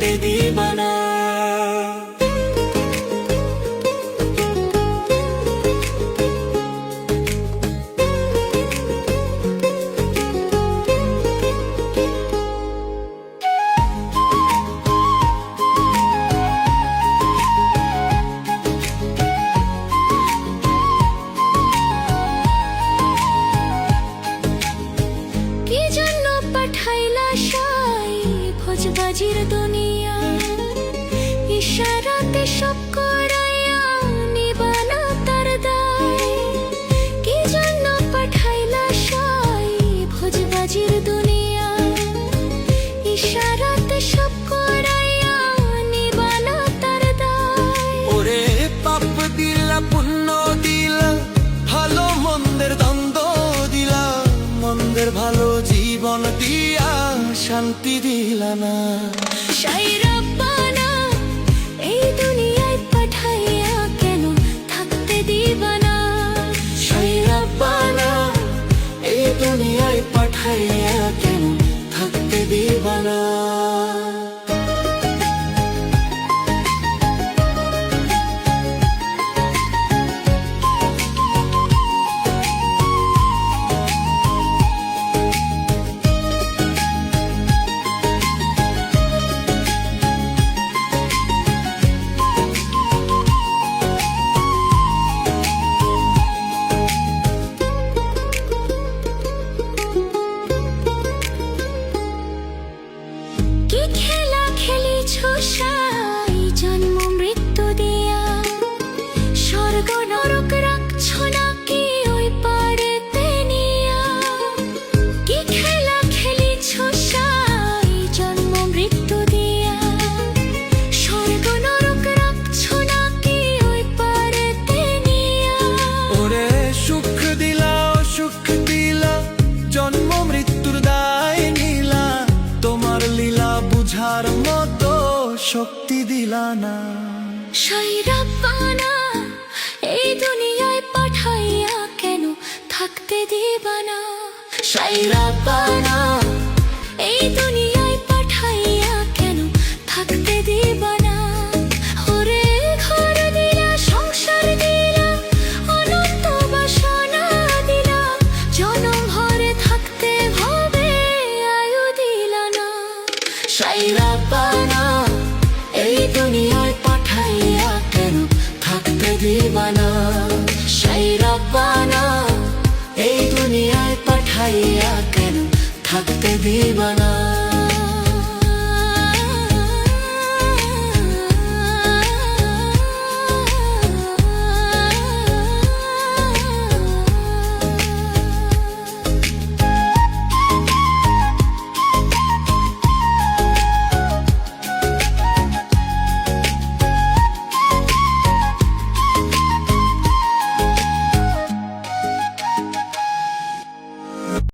থাকতে দিবা না। ভোজবাজির দুনিয়া ইশারাতে সব করাইয়া নিবানা তার দায়। কি জন্য পাঠাইলা সাই ভোজবাজির দুনিয়া ইশারাতে সব করাইয়া নিবানা তার দায়। ওরে পাপ দিলা পুণ্য দিলা, ভালো মন্দের দ্বন্দ্ব দিলা, মন্দের ভালো জীবন দিয়া শান্তি দিলা না। সাই রব্বানা এই দুনিয়ায় পাঠাইয়া কেন থাকতে দিবা না। সাই রব্বানা এই দুনিয়ায় পাঠাইয়া কেন থাকতে দিবা না। কি খেলা খেলিছ সাই জন্ম মৃত্যু দিয়া, স্বর্গ নরক রাখছ নাকি ওই পারেতে নিয়া। কি খেলা খেলিছ সাই জন্ম মৃত্যু দিয়া, স্বর্গ নরক রাখছ নাকি ওই পারেতে নিয়া। ওরে সুখ দিলা অসুখ দিলা, জন্ম মৃত্যুর দায় নিলা, তোমার লীলা বুঝার মতো শক্তি দিলা না। সাই রব্বানা এই দুনিয়ায় পাঠাইয়া কেন থাকতে দিবা না। সাই রব্বানা এই দুনিয়ায় পাঠাইয়া কেন থাকতে দিবা না। ওরে ঘর দিলা সংসার দিলা, অনন্ত বাসনা দিলা, জনম ভরে থাকতে ভবে আয়ু দিলা না। সাই রব্বানা এই দুনিয়ায় পাঠাইয়া কেন থাকতে দিবা না। সাই রব্বানা এই দুনিয়ায় পাঠাইয়া কেন থাকতে দিবা না।